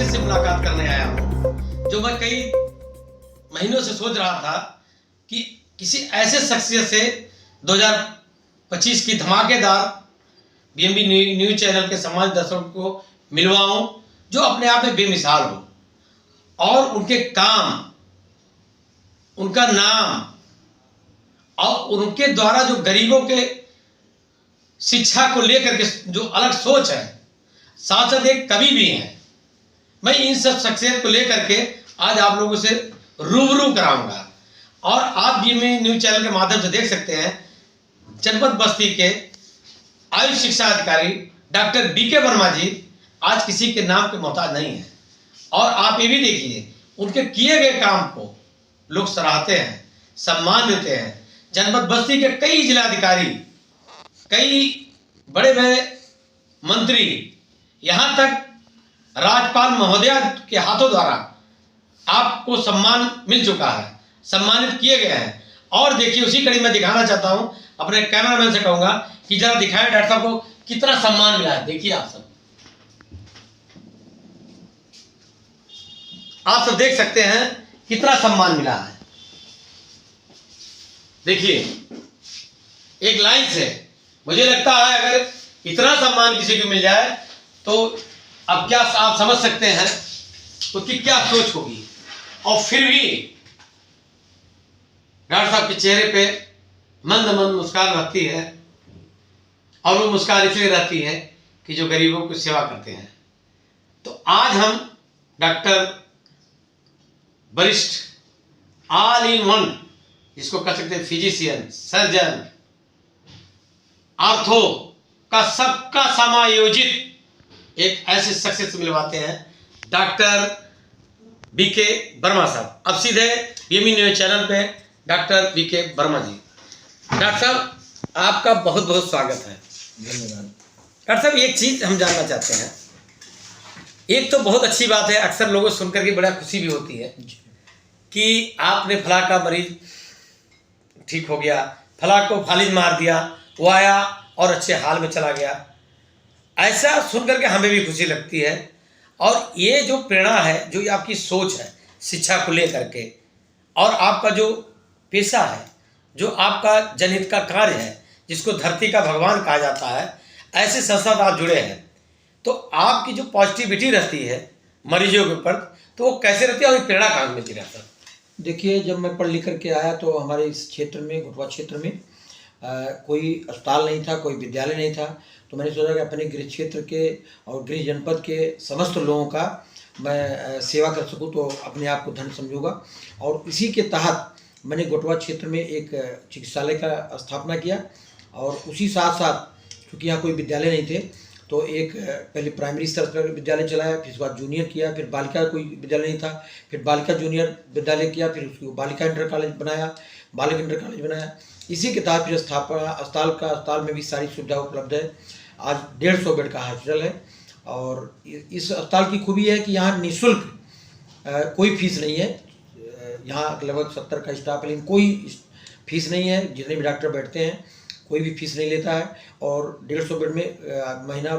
शख्सियत से मुलाकात करने आया हूँ, जो मैं कई महीनों से सोच रहा था कि किसी ऐसे शख्सियत से 2025 की धमाकेदार बीएमबी न्यूज चैनल के समाज दर्शकों को मिलवाऊं, जो अपने आप में बेमिसाल हो और उनके काम, उनका नाम और उनके द्वारा जो गरीबों के शिक्षा को लेकर के जो अलग सोच है, साथ साथ एक कवि भी हैं। मैं इन सब शख्सियत को लेकर के आज आप लोगों से रूबरू कराऊंगा और आप भी में न्यूज चैनल के माध्यम से देख सकते हैं। जनपद बस्ती के आयुष शिक्षा अधिकारी डॉक्टर बीके वर्मा जी आज किसी के नाम के मोहताज नहीं है और आप ये भी देखिए उनके किए गए काम को लोग सराहते हैं, सम्मान देते हैं। जनपद बस्ती के कई जिलाधिकारी, कई बड़े बड़े मंत्री, यहाँ तक राज्यपाल महोदया के हाथों द्वारा आपको सम्मान मिल चुका है, सम्मानित किए गए हैं। और देखिए उसी कड़ी में दिखाना चाहता हूं, अपने कैमरामैन से कहूंगा कि जरा दिखाएं डॉक्टर साहब को कितना सम्मान मिला है। देखिए आप सब देख सकते हैं कितना सम्मान मिला है। देखिए एक लाइन से मुझे लगता है अगर इतना सम्मान किसी को मिल जाए तो अब क्या आप समझ सकते हैं उसकी क्या सोच होगी। और फिर भी डॉक्टर साहब के चेहरे पे मंद मंद मुस्कान रहती है और वो मुस्कान इसलिए रहती है कि जो गरीबों की सेवा करते हैं। तो आज हम डॉक्टर वरिष्ठ ऑल इन वन, जिसको कह सकते हैं फिजिशियन, सर्जन, आर्थो का सबका समायोजित एक ऐसे शख्सियत से मिलवाते हैं, डॉक्टर बीके वर्मा साहब। अब सीधे बीएमबी न्यूज चैनल पे डॉक्टर बीके वर्मा जी। डॉक्टर साहब आपका बहुत बहुत स्वागत है। धन्यवाद। डॉक्टर साहब एक चीज़ हम जानना चाहते हैं, एक तो बहुत अच्छी बात है, अक्सर लोगों को सुनकर के बड़ा खुशी भी होती है कि आपने फला का मरीज ठीक हो गया, फला को फालिज मार दिया, वो आया और अच्छे हाल में चला गया। ऐसा सुनकर के हमें भी खुशी लगती है। और ये जो प्रेरणा है, जो आपकी सोच है शिक्षा को लेकर के, और आपका जो पेशा है, जो आपका जनहित का कार्य है, जिसको धरती का भगवान कहा जाता है, ऐसे संस्था से आप जुड़े हैं, तो आपकी जो पॉजिटिविटी रहती है मरीजों के ऊपर, तो वो कैसे रहती है और प्रेरणा कहाँ मिलती रहती है? देखिए, जब मैं पढ़ लिख करके आया तो हमारे इस क्षेत्र में, घुटवा क्षेत्र में कोई अस्पताल नहीं था, कोई विद्यालय नहीं था। तो मैंने सोचा कि अपने गृह क्षेत्र के और गृह जनपद के समस्त लोगों का मैं सेवा कर सकूं तो अपने आप को धन्य समझूंगा। और इसी के तहत मैंने घुटवा क्षेत्र में एक चिकित्सालय का स्थापना किया और उसी साथ साथ, क्योंकि यहाँ कोई विद्यालय नहीं थे, तो एक पहले प्राइमरी स्तर पर विद्यालय चलाया, फिर उसके बाद जूनियर किया, फिर बालिका कोई विद्यालय नहीं था, फिर बालिका जूनियर विद्यालय किया, फिर उसको बालिका इंटर कॉलेज बनाया, बालिका इंटर कॉलेज बनाया। इसी के तहत फिर स्थापना अस्पताल में भी सारी सुविधा उपलब्ध है। आज 150 बेड का हॉस्पिटल है और इस अस्पताल की खूबी है कि यहाँ निःशुल्क कोई फीस नहीं है। यहाँ लगभग 70 का स्टाफ है, लेकिन कोई फीस नहीं है। जितने भी डॉक्टर बैठते हैं कोई भी फीस नहीं लेता है और 150 बेड में महीना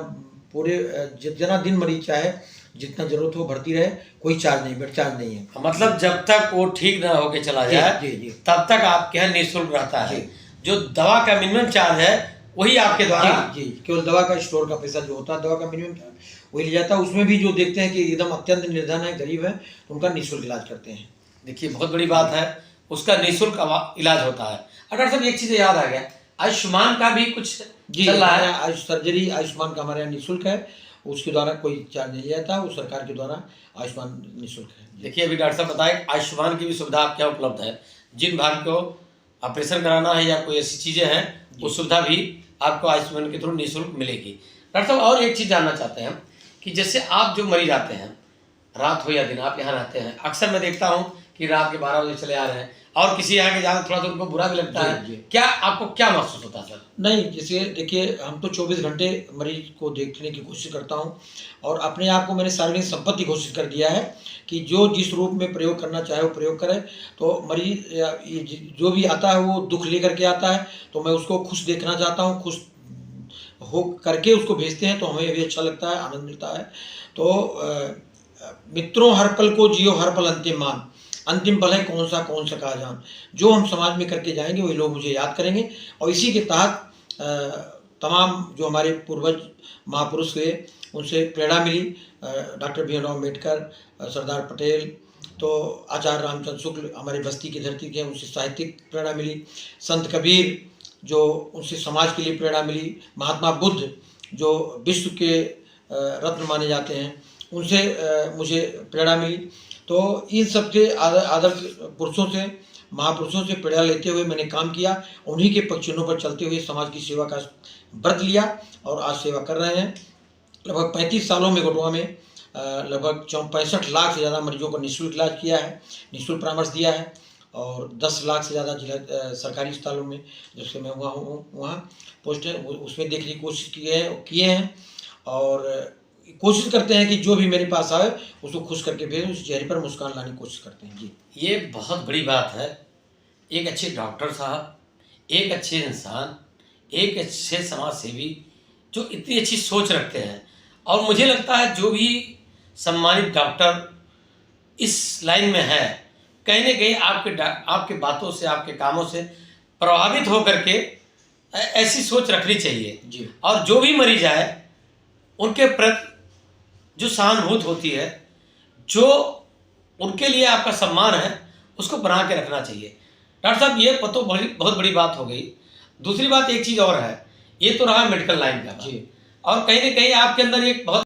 पूरे जितना दिन मरीज चाहे, जितना जरूरत हो भर्ती रहे, कोई चार्ज नहीं, बेड चार्ज नहीं है। मतलब जब तक वो ठीक ना होके चला जाए जी, तब तक आपके यहाँ निःशुल्क रहता है। जो दवा का मिनिमम चार्ज है वही आपके द्वारा जी, केवल दवा का स्टोर का पैसा जो होता है, दवा का मिनिमम चार्ज वही लिया जाता है। उसमें भी जो देखते हैं कि एकदम अत्यंत निर्धन है, गरीब है, तो उनका निःशुल्क इलाज करते हैं। देखिए बहुत बड़ी बात है, उसका निःशुल्क इलाज होता है। अगर सब एक चीज़ याद आ गया, आयुष्मान का भी कुछ चल रहा है। आयुष सर्जरी आयुष्मान का हमारे यहाँ निःशुल्क है, उसके द्वारा कोई चार्ज नहीं जाता, वो सरकार के द्वारा आयुष्मान निःशुल्क है। देखिए अभी डॉक्टर साहब बताएं आयुष्मान की भी सुविधा आपके यहाँ उपलब्ध है। जिन भाग को ऑपरेशन कराना है या कोई ऐसी चीज़ें हैं, वो सुविधा भी आपको आयुष्मान के थ्रू निःशुल्क मिलेगी। डॉक्टर साहब और एक चीज़ जानना चाहते हैं कि जैसे आप जो मरीज आते हैं, रात हो या दिन, आप यहाँ रहते हैं, अक्सर मैं देखता हूँ कि रात के 12 बजे चले आ रहे हैं और किसी यहाँ के जाना थोड़ा सा उनको बुरा भी लगता है। क्या आपको क्या महसूस होता है सर? नहीं, जैसे देखिए, हम तो 24 घंटे मरीज को देखने की कोशिश करता हूं और अपने आप को मैंने सार्वजनिक संपत्ति घोषित कर दिया है कि जो जिस रूप में प्रयोग करना चाहे वो प्रयोग करे। तो मरीज जो भी आता है वो दुख लेकर के आता है, तो मैं उसको खुश देखना चाहता हूँ, खुश हो करके उसको भेजते हैं तो हमें भी अच्छा लगता है, आनंद मिलता है। तो मित्रों हर पल को जियो हर पल अंतिम मान, अंतिम पल है कौन सा कहा जान। जो हम समाज में करके जाएंगे वही लोग मुझे याद करेंगे। और इसी के तहत तमाम जो हमारे पूर्वज महापुरुष हुए उनसे प्रेरणा मिली। डॉक्टर भीमराव अम्बेडकर, सरदार पटेल, तो आचार्य रामचंद्र शुक्ल हमारे बस्ती की धरती के, उनसे साहित्यिक प्रेरणा मिली। संत कबीर जो उनसे समाज के लिए प्रेरणा मिली। महात्मा बुद्ध जो विश्व के रत्न माने जाते हैं, उनसे मुझे प्रेरणा मिली। तो इन सबसे आदर्श पुरुषों से, महापुरुषों से प्रेरणा लेते हुए मैंने काम किया। उन्हीं के पक्षियों पर चलते हुए समाज की सेवा का व्रत लिया और आज सेवा कर रहे हैं। लगभग 35 सालों में घुटवा में लगभग 65 लाख से ज़्यादा मरीजों को निःशुल्क इलाज किया है, निःशुल्क परामर्श दिया है। और 10 लाख से ज़्यादा जिला सरकारी अस्पतालों में जिससे मैं हुआ हूँ वहाँ पोस्ट है, उसमें देखने की कोशिश किए हैं। और कोशिश करते हैं कि जो भी मेरे पास आए उसको खुश करके भेजें, उस चेहरे पर मुस्कान लाने की कोशिश करते हैं जी। ये बहुत बड़ी बात है। एक अच्छे डॉक्टर साहब, एक अच्छे इंसान, एक अच्छे समाज सेवी जो इतनी अच्छी सोच रखते हैं। और मुझे लगता है जो भी सम्मानित डॉक्टर इस लाइन में है, कहीं ना कहीं आपके बातों से, आपके कामों से प्रभावित होकर के ऐसी सोच रखनी चाहिए जी। और जो भी मरीज आए उनके प्रति जो सहानुभूति होती है, जो उनके लिए आपका सम्मान है, उसको बना के रखना चाहिए। डॉक्टर साहब ये तो बहुत बड़ी बात हो गई। दूसरी बात एक चीज़ और है, ये तो रहा मेडिकल लाइन का जी। और कहीं ना कहीं आपके अंदर एक बहुत